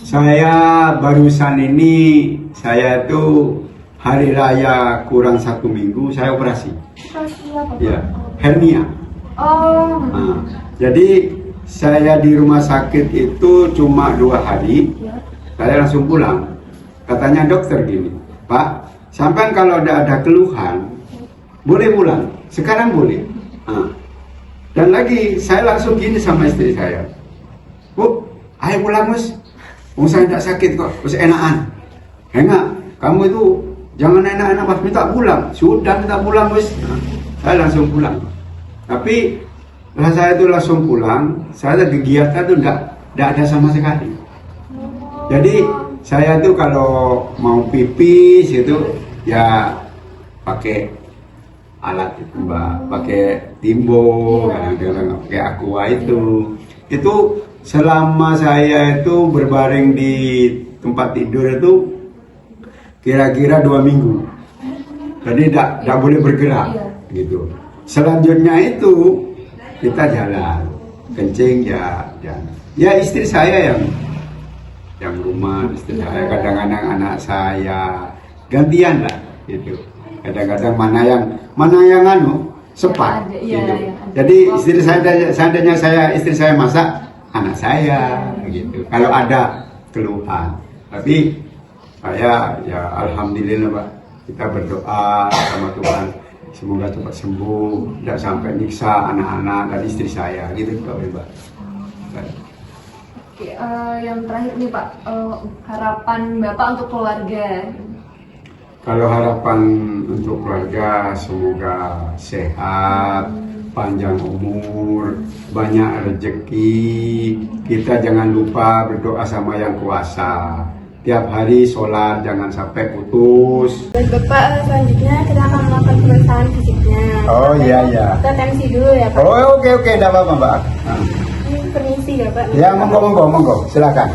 Saya barusan ini, saya itu hari raya kurang 1 minggu saya operasi. Operasi apa Pak? Ya, hernia. Oh. Nah, jadi saya di rumah sakit itu cuma 2 hari, saya langsung pulang. Katanya dokter gini, Pak, sampai kalau ada keluhan, boleh pulang. Sekarang boleh. Nah, dan lagi saya langsung gini sama istri saya, Bu, ayo pulang Mas. Saya tidak sakit kok, masih enakan. Enggak, kamu itu jangan enak-enak pas minta pulang. Sudah minta pulang Mas. Nah, saya langsung pulang. Tapi setelah saya itu langsung pulang, saya kegiatan itu tidak ada sama sekali. Jadi saya tuh kalau mau pipis itu ya pakai alat itu Mbak, pakai timbo, kadang-kadang pakai aqua itu. Itu selama saya itu berbaring di tempat tidur itu kira-kira 2 minggu. Jadi tidak boleh bergerak gitu. Selanjutnya itu kita jalan, kencing ya istri saya yang rumah, istri saya, kadang-kadang anak saya gantian lah gitu. Kadang-kadang mana yang sepat gitu. Jadi istri saya, seandainya istri saya masak, anak saya gitu. Kalau ada keluhan, tapi saya ya alhamdulillah Pak, kita berdoa sama Tuhan semoga cepat sembuh, tidak sampai nyiksa anak-anak dan istri saya gitu Pak. Oke, yang terakhir nih Pak, harapan Bapak untuk keluarga. Kalau harapan untuk keluarga semoga sehat, panjang umur, banyak rezeki. Kita jangan lupa berdoa sama yang kuasa. Tiap hari sholat jangan sampai putus. Dan Bapak, selanjutnya kita akan melakukan pemeriksaan fisiknya. Oh iya iya. Kita tensi dulu ya Pak. Oh oke tidak apa-apa Mbak. Nah. Ini permisi ya Pak. Ya monggo silakan.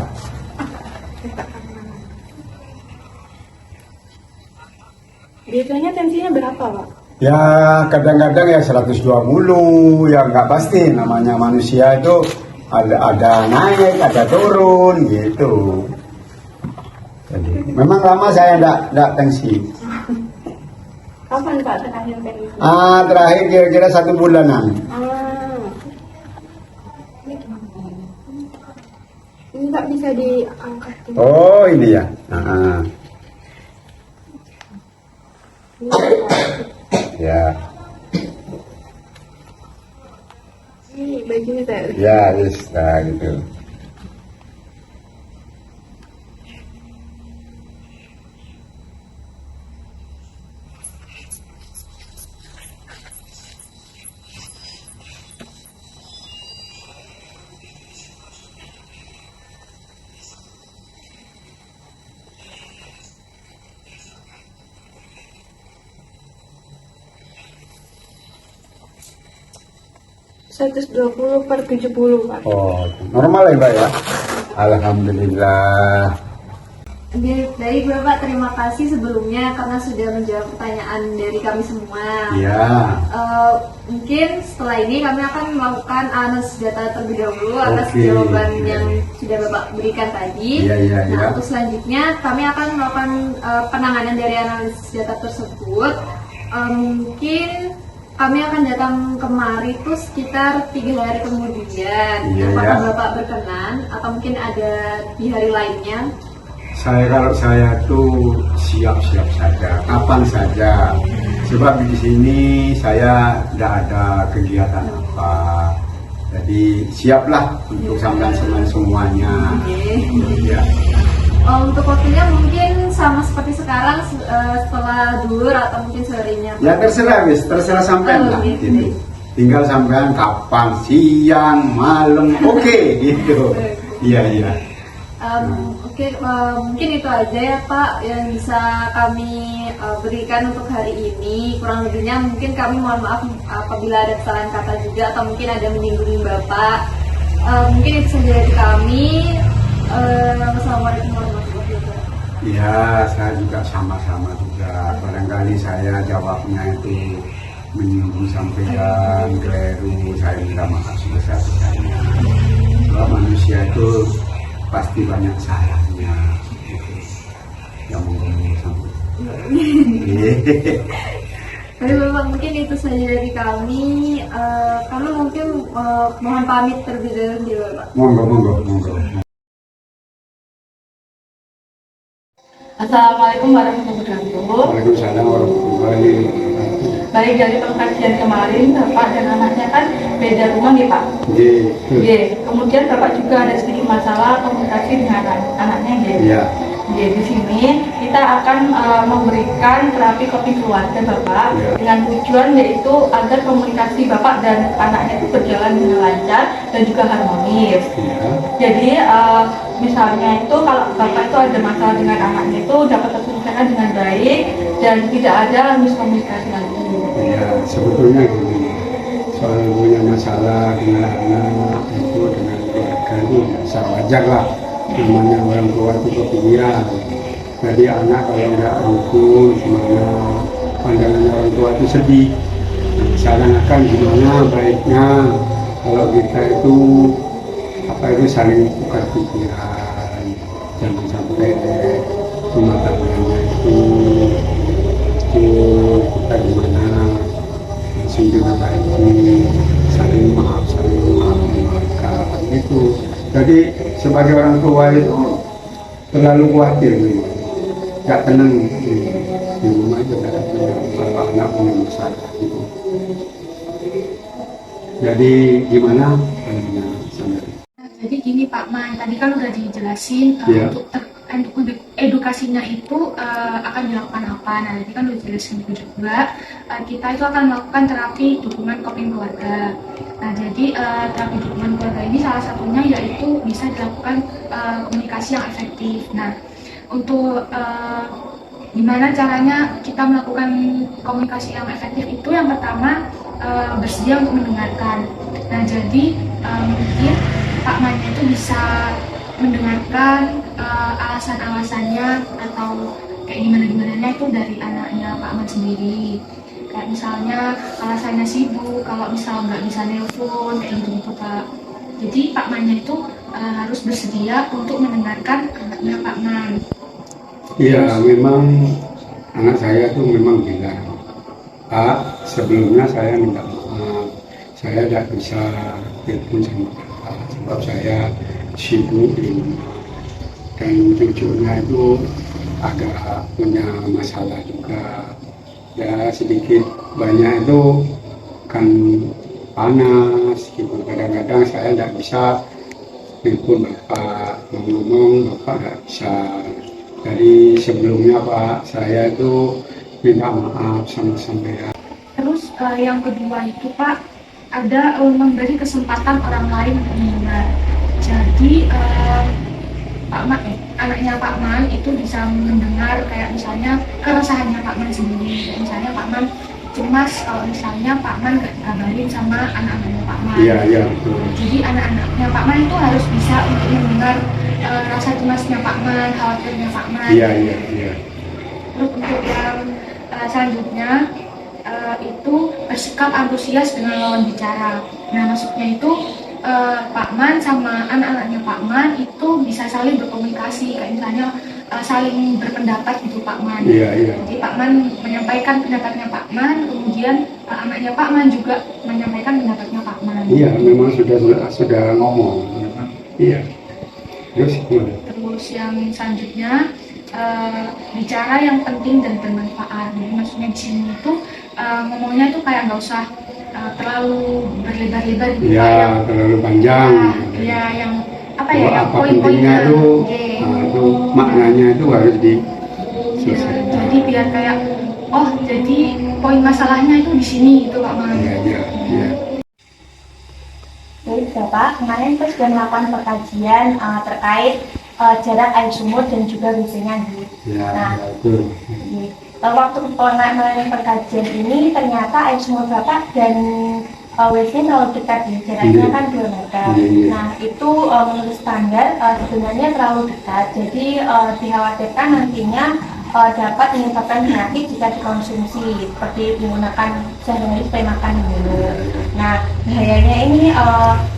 Biasanya tensinya berapa Pak? Ya kadang-kadang ya 120 ya nggak pasti, namanya manusia itu ada naik ada turun gitu. Jadi memang lama saya enggak tensi. Kapan Pak terakhir tensi? Terakhir kira-kira 1 bulanan. Ini Pak bisa diangkat. Oh ini ya. Ya. Ini bajunya saya. Ya, nah, gitu. ...120 per 70 Pak. Oh, normal ya Mbak ya? Alhamdulillah. Baik Bapak, terima kasih sebelumnya karena sudah menjawab pertanyaan dari kami semua. Iya. Mungkin setelah ini kami akan melakukan analisis data terlebih dahulu atas Oke. jawaban yang sudah Bapak berikan tadi. Iya. Nah, untuk selanjutnya kami akan melakukan penanganan dari analisis data tersebut. Mungkin kami akan datang kemari itu sekitar 3 hari kemudian. Iya, Apakah ya. Bapak berkenan atau mungkin ada di hari lainnya? Kalau saya tuh siap-siap saja, kapan saja. Sebab di sini saya tidak ada kegiatan apa. Jadi siaplah untuk sampai semuanya. Oke. Ya. Untuk waktunya mungkin sama seperti sekarang setelah duhur atau mungkin sorenya. Ya terserah sampean lah. gitu. Gitu. Tinggal sampean kapan, siang, malam, oke gitu. Iya. Oke, mungkin itu aja ya Pak yang bisa kami berikan untuk hari ini. Kurang lebihnya mungkin kami mohon maaf apabila ada kesalahan kata juga atau mungkin ada menyinggung Bapak. Mungkin itu saja dari kami. Wassalamualaikum warahmatullahi wabarakatuh. Iya, saya juga sama-sama juga. Barangkali saya jawabnya itu menyinggung sampean, keliru. Saya minta maaf sebesar-besarnya. Sebab manusia itu pasti banyak salahnya. Gitu. Ya monggo sampai. Baik Bapak, mungkin itu saja dari kami. Kami mungkin mohon pamit terlebih dahulu Bapak. Monggo. Assalamualaikum warahmatullahi wabarakatuh. Waalaikumsalam warahmatullahi wabarakatuh. Baik, dari pengkajian kemarin Bapak dan anaknya kan beda rumah nih Pak. Iya. Kemudian Bapak juga ada sedikit masalah komunikasi dengan anaknya Iya. Di sini kita akan memberikan terapi coping keluarga Bapak dengan tujuan yaitu agar komunikasi Bapak dan anaknya itu berjalan dengan lancar dan juga harmonis. Jadi misalnya itu kalau Bapak itu ada masalah dengan anaknya itu dapat terselesaikan dengan baik dan tidak ada miskomunikasi lagi. Ya sebetulnya gini, soal punya masalah dengan anak itu dengan keluarga itu ya wajar lah, namanya orang tua itu kepikiran. Jadi anak kalau nggak rukun gimana, pandangan orang tua itu sedih. Seakan-akan gimana baiknya kalau kita itu saling tukar pikiran, jangan sampai rumah tangganya itu kita gimana langsung juga baik, saling memaafkan itu. Jadi sebagai orang tua itu terlalu khawatir gitu. Gak tenang di rumah itu, gak tenang kalau anak punya masalah gitu. Jadi gimana? Jadi gini Pak Man, tadi kan udah dijelasin Iya. untuk edukasinya itu akan dilakukan apa. Nah tadi kan udah dijelasin juga, kita itu akan melakukan terapi dukungan coping keluarga. Nah jadi terapi dukungan keluarga ini salah satunya yaitu bisa dilakukan komunikasi yang efektif. Nah untuk gimana caranya kita melakukan komunikasi yang efektif itu, yang pertama bersedia untuk mendengarkan. Nah jadi mungkin Pak Manya itu bisa mendengarkan alasan-alasannya atau kayak gimana-gimananya itu dari anaknya Pak Man sendiri. Kayak misalnya alasannya sibuk, kalau misal nggak bisa nelpon, kayak gitu-gitu Pak. Jadi Pak Manya itu harus bersedia untuk mendengarkan anaknya Pak Man. Iya, memang anak saya tuh memang bilang, Pak, sebelumnya saya minta maaf, saya tidak bisa telepon sama Bapak sebab saya sibuk di rumah, dan cucunya itu agak punya masalah juga, ya sedikit banyak itu kan panas gitu. Kadang-kadang saya tidak bisa telepon Bapak, ngomong Bapak tidak bisa. Dari sebelumnya Pak, saya itu minta maaf sama sampean. Terus yang kedua itu Pak, ada memberi kesempatan orang lain mendengar. Jadi anaknya Pak Man itu bisa mendengar kayak misalnya keresahannya Pak Man sendiri. Misalnya Pak Man cemas kalau misalnya Pak Man gak dikabarin sama anak-anaknya Pak Man. Iya, iya, betul. Jadi anak-anaknya Pak Man itu harus bisa untuk mendengar rasa cemasnya Pak Man, khawatirnya Pak Man. Iya, iya, iya. Terus untuk yang selanjutnya itu bersikap antusias dengan lawan bicara. Nah maksudnya itu Pak Man sama anak-anaknya Pak Man itu bisa saling berkomunikasi, kayak misalnya saling berpendapat gitu Pak Man. Iya, iya. Jadi Pak Man menyampaikan pendapatnya Pak Man, kemudian anaknya Pak Man juga menyampaikan pendapatnya Pak Man. Iya, memang sudah ngomong. Iya. Terus gimana? Terus yang selanjutnya bicara yang penting dan bermanfaat. Jadi maksudnya di sini itu ngomongnya itu kayak nggak usah terlalu berlebar-lebar gitu. Iya, terlalu panjang. Iya, yang apa Kalau ya, yang apa poin-poinnya. pentingnya itu, Oke. itu maknanya itu harus Iya, diselesaikan. jadi biar kayak oh jadi poin masalahnya itu di sini itu Pak Man. Iya, iya, iya. Baik Bapak, kemarin kita sudah melakukan pengkajian terkait jarak air sumur dan juga WC-nya gitu. Iya, Nah, betul. waktu melalui pengkajian ini ternyata air sumur Bapak dan WC terlalu dekat ya, jaraknya Iya. kan 2 meter. Iya. Nah itu menurut standar sebenarnya terlalu dekat, jadi dikhawatirkan nantinya dapat menyebabkan penyakit jika dikonsumsi, seperti menggunakan sehari-hari supaya makan dulu. Nah bahayanya ini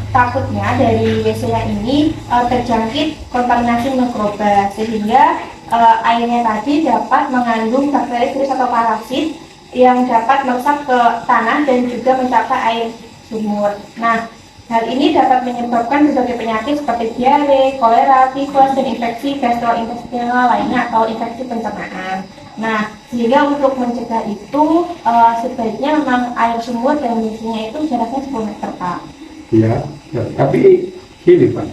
takutnya dari WC-nya ini terjangkit kontaminasi mikroba, sehingga airnya tadi dapat mengandung bakteri, virus atau parasit yang dapat meresap ke tanah dan juga mencapai air sumur. Nah, hal ini dapat menyebabkan berbagai penyakit seperti diare, kolera, tifus, dan infeksi gastrointestinal lainnya atau infeksi pencernaan. Nah, sehingga untuk mencegah itu sebaiknya memang air sumur dan WC-nya itu jaraknya 10 meter, Pak. Iya, ya. Tapi gini Pak,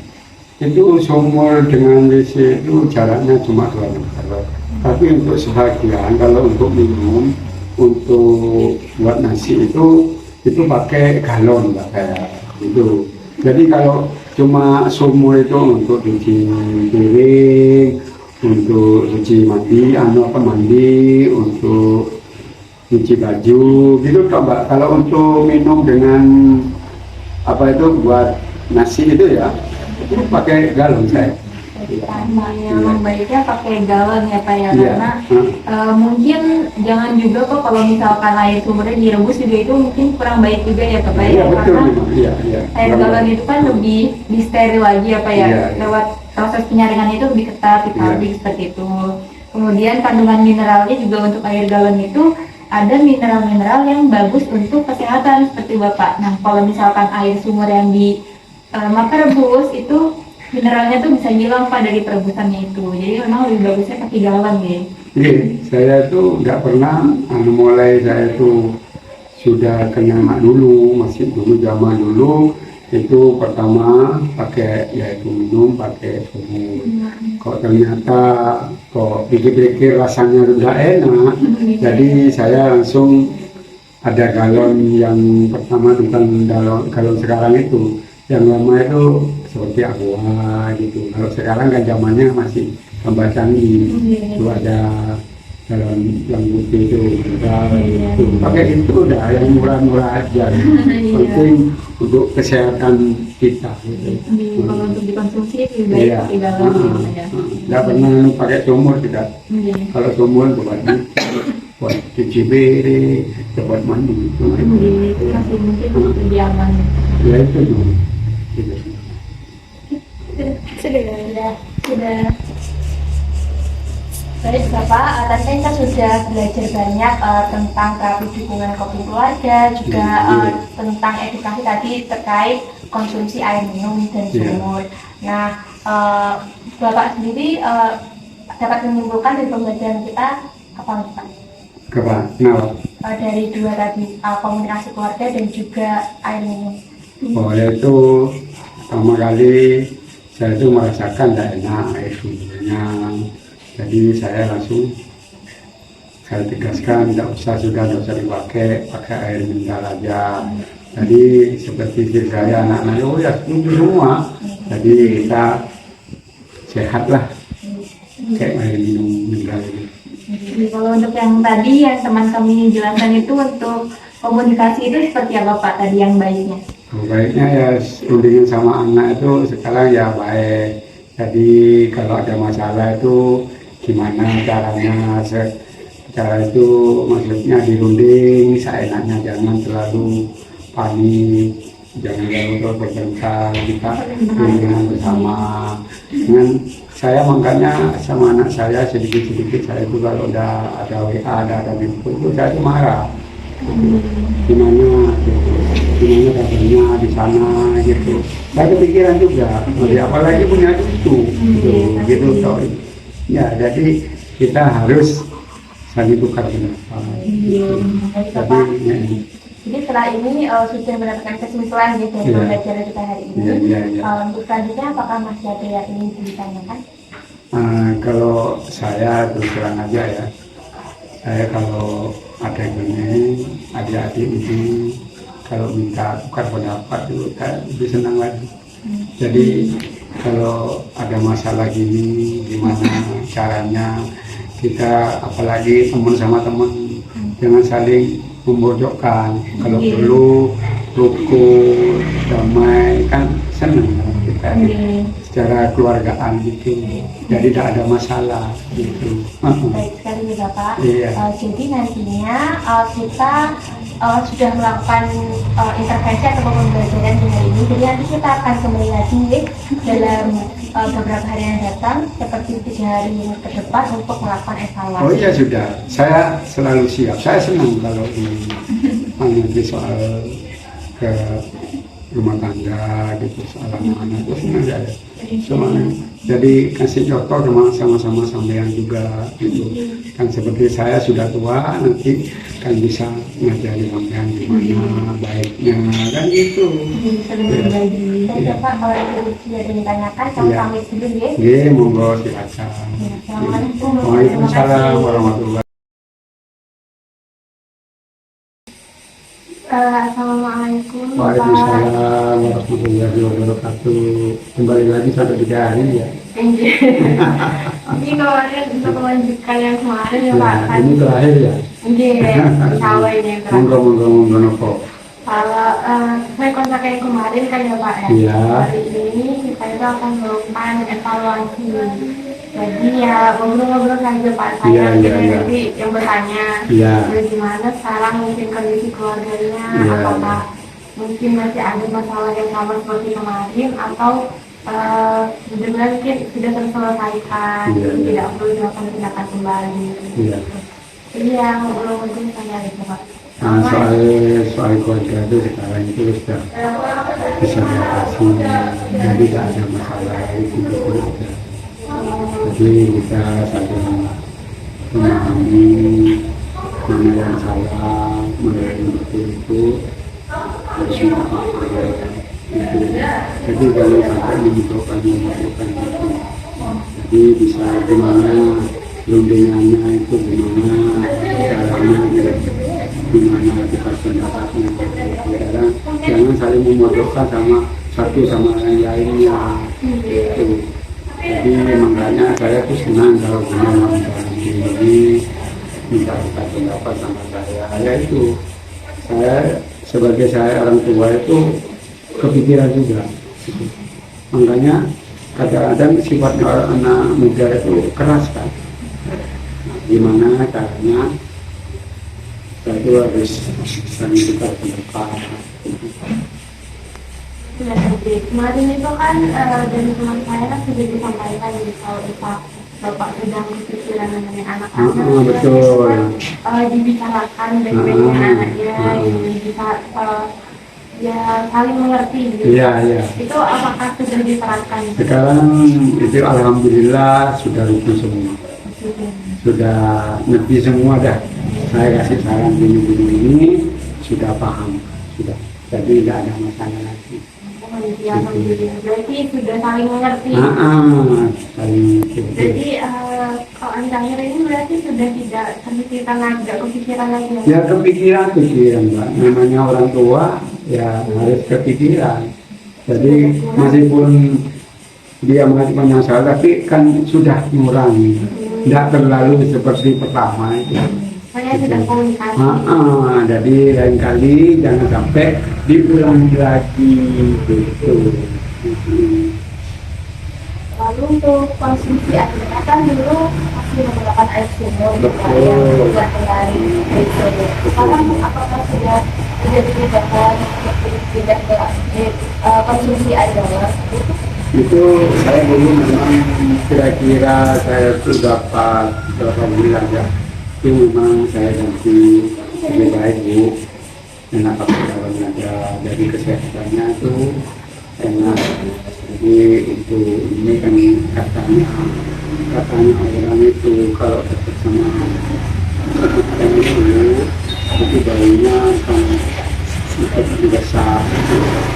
itu sumur dengan WC itu jaraknya cuma 2 meter. Tapi untuk sebagian, kalau untuk minum, untuk buat nasi itu pakai galon Pak, kayak itu. Jadi kalau cuma sumur itu untuk cuci piring, untuk cuci mandi, untuk cuci baju gitu toh Mbak. Kalau untuk minum dengan apa itu buat nasi itu ya itu pakai galon saya. Yang baiknya pakai galon ya Pak ya, Iya. karena mungkin jangan juga kok kalau misalkan air sumbernya direbus juga itu mungkin kurang baik juga ya Pak Iya ya, betul karena memang. Iya, iya. air galon itu kan lebih disteril lagi ya Pak ya, Iya, iya. lewat proses penyaringan itu lebih ketat, dipabrik seperti itu. Kemudian kandungan mineralnya juga untuk air galon itu ada mineral-mineral yang bagus untuk kesehatan seperti Bapak. Nah kalau misalkan air sumur yang di maka rebus itu mineralnya tuh bisa hilang Pak dari perebusannya itu. Jadi memang lebih bagusnya pakai galon ya. Iya, saya tuh nggak pernah mulai saya tuh sudah kena dulu, masih dulu zaman dulu itu pertama pakai yaitu minum pakai sumur. Kok ternyata kok pikir-pikir rasanya udah enak, jadi saya langsung ada galon yang pertama bukan galon sekarang itu, yang lama itu seperti aqua gitu. Kalau sekarang kan zamannya masih tambah canggih, itu ada galon yang putih itu, itu pakai itu udah yang murah-murah aja, penting untuk kesehatan kita. Gitu. Kalau untuk dikonsumsi lebih baik Iya. pakai galon gitu ya. Nggak pernah pakai sumur tidak. Kalau sumur buat cuci piring, buat mandi. Itu masih mungkin lebih aman. Ya itu dulu. Gitu. Sudah. Baik Bapak, tadi kita sudah belajar banyak tentang terapi dukungan coping keluarga, juga tentang edukasi tadi terkait konsumsi air minum dan sumur. Nah, Bapak sendiri dapat menyimpulkan dari pembelajaran kita apa nih Pak? Kenapa? Dari dua tadi, komunikasi keluarga dan juga air minum. Oh ya itu pertama kali saya itu merasakan tidak enak air minumnya. Jadi saya langsung saya tegaskan tidak usah dipakai, pakai air mineral aja. Jadi seperti istri saya, anak-anak oh ya setuju semua. Jadi kita sehat lah kayak air minum mineral ini. Jadi kalau untuk yang tadi yang teman kami jelaskan itu untuk komunikasi itu seperti apa Pak tadi yang baiknya? Baiknya ya rundingin sama anak itu sekarang ya baik. Jadi kalau ada masalah itu gimana caranya, cara itu maksudnya dirunding seenaknya, jangan terlalu panik, jangan terlalu berbentak, kita rundingan bersama. Dengan saya makanya sama anak saya sedikit-sedikit saya itu kalau udah ada WA, ada itu saya itu marah. Gimana kabarnya di sana gitu. Saya kepikiran juga, apalagi punya cucu gitu toh. Ya, jadi kita harus saling tukar pendapat. Jadi setelah ini sudah mendapatkan kesimpulan gitu dari pembelajaran kita hari ini. Untuk selanjutnya apakah masih ada yang ingin ditanyakan? Kalau saya terus terang aja ya, saya kalau ada gini, adik-adik ini kalau minta tukar pendapat itu kan lebih senang lagi. Jadi kalau ada masalah gini, gimana caranya kita, apalagi teman sama teman, jangan saling memojokkan. Kalau perlu rukun, damai, kan senang kita secara keluargaan gitu. Jadi tidak ada masalah gitu. Baik sekali Bapak. Jadi nantinya kita sudah melakukan intervensi atau pembelajaran di hari ini. Jadi nanti kita akan kembali lagi dalam beberapa hari yang datang, seperti 3 hari ke depan untuk melakukan evaluasi. Oh iya sudah, saya selalu siap. Saya senang kalau nanti soal ke rumah tangga gitu, soal anak-anak itu senang saya. Jadi kasih contoh sama-sama sampean juga gitu. Kan seperti saya sudah tua, nanti kan bisa ngajari sampean gimana baiknya kan gitu. Ya Pak, kalau itu tidak ada yang ditanyakan, kami pamit dulu ya. Iya, monggo silakan. Waalaikumsalam warahmatullahi. Assalamualaikum. Waalaikumsalam warahmatullahi wabarakatuh. Kembali lagi sampai 3 hari ya. Ini kemarin untuk melanjutkan yang kemarin ya Pak. Ini terakhir ya. Insya ini yang terakhir. Monggo nopo. Kalau saya kontak yang kemarin kan ya Pak ya. Iya. Hari ini kita itu akan melakukan evaluasi. Jadi ya ngobrol-ngobrol saja Pak, saya nanti yang bertanya bagaimana sekarang mungkin kondisi keluarganya, apakah mungkin masih ada masalah yang sama seperti kemarin atau benar-benar mungkin sudah terselesaikan, tidak perlu dilakukan tindakan kembali. Iya, ngobrol-ngobrol saja gitu Pak. Nah, soal keluarga itu sekarang itu sudah bisa diatasi, jadi tidak ada masalah itu pun ada. Jadi kita saling memahami mana yang salah, mana yang betul itu harus dilakukan. Jadi kalau sampai membutuhkan itu, jadi bisa gimana rundingannya itu, gimana caranya, gimana kita pendapatnya. Sekarang jangan saling memojokkan sama satu sama yang lainnya. Gitu. Jadi makanya saya tuh senang kalau punya orang ini minta pendapat sama saya. Ya itu saya sebagai saya orang tua itu kepikiran juga. Makanya kadang-kadang sifatnya orang anak muda itu keras kan. Nah, gimana caranya saya itu harus saling tukar pendapat. Ya, jadi kemarin itu kan dari teman saya kan sudah disampaikan di kalau Bapak sedang kepikiran mengenai anak-anak. Betul. Dibicarakan dengan anaknya, bisa ya saling mengerti gitu. Iya. Itu apakah sudah diterapkan? Sekarang itu alhamdulillah sudah rukun semua. Sudah ngerti semua dah. Saya kasih saran ini sudah paham, sudah. Jadi tidak ada masalah lagi. Ya, alhamdulillah. Berarti sudah saling mengerti. Saling mengerti. Jadi kalau Anjangir ini berarti sudah tidak kepikiran lagi. Ya kepikiran Mbak. Namanya orang tua ya harus kepikiran. Jadi meskipun dia melakukan yang salah, tapi kan sudah mengurangi. Tidak terlalu seperti pertama itu. Saya sudah komunikasi. Jadi lain kali jangan sampai diulangi lagi gitu. Lalu untuk konsumsi air kan dulu masih menggunakan air sumur, Betul. yang tidak dari air sumur. Sekarang apakah sudah terjadi perubahan tidak konsumsi air galon? Itu saya dulu memang kira-kira saya itu dapat berapa bulan ya. Itu memang saya ganti lebih baik Bu. Enak pakai galon aja. Jadi kesehatannya itu enak. Jadi itu ini kan katanya orang itu kalau dekat sama itu bayinya akan ikut besar.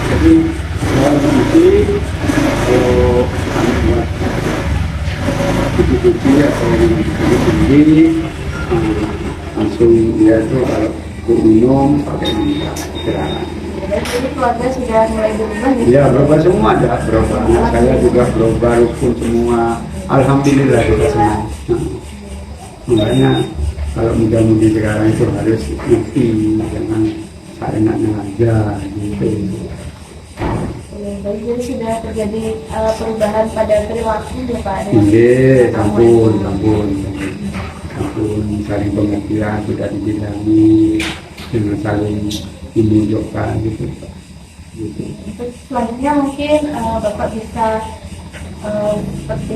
Jadi saya nanti kalau buat cuci atau sendiri langsung dia tuh kalau minum pakai istirahat. Jadi keluarga sudah mulai berubah gitu? Ya berubah semua ada berubah. Anak saya juga berubah rukun semua. Alhamdulillah kita senang. Makanya kalau muda-mudi sekarang itu harus ngerti, jangan seenaknya aja gitu. Jadi sudah terjadi perubahan pada perilaku ya Pak? Iya, ampun, saling pengertian sudah dibilangi, dengan saling menunjukkan gitu. Selanjutnya mungkin Bapak bisa seperti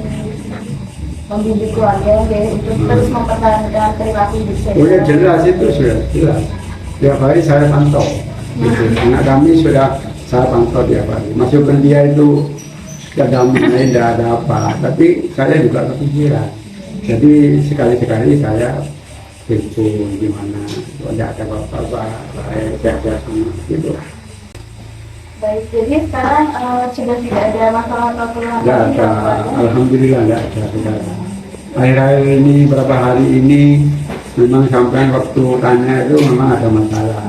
membimbing keluarga untuk terus mempertahankan perilaku hidup sehat. Oh ya jelas itu sudah jelas. Tiap hari saya pantau. Gitu. Anak kami sudah saya pantau tiap hari. Masukkan dia itu tidak damai, tidak ada apa. Tapi saya juga kepikiran. Jadi sekali-sekali saya telepon gimana, tidak ada apa-apa, saya sehat-sehat semua gitu. Baik, jadi sekarang sudah tidak ada masalah atau keluhan Tidak lagi ada, ya, Pak? alhamdulillah tidak ada sekarang. Akhir-akhir ini berapa hari ini memang sampai waktu tanya itu memang ada masalah.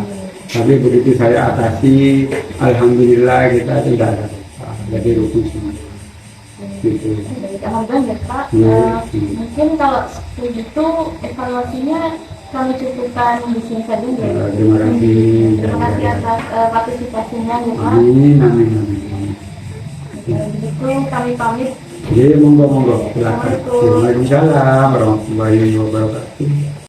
Tapi begitu saya atasi, alhamdulillah kita tidak ada masalah. Jadi rukun semua. Gitu. Baik, alhamdulillah ya Pak. Ya. Mungkin kalau begitu evaluasinya kami cukupkan di sini saja ya. Terima kasih. Terima kasih atas partisipasinya ya Pak. Amin. Begitu kami pamit. Jadi monggo silakan. Waalaikumsalam warahmatullahi wabarakatuh.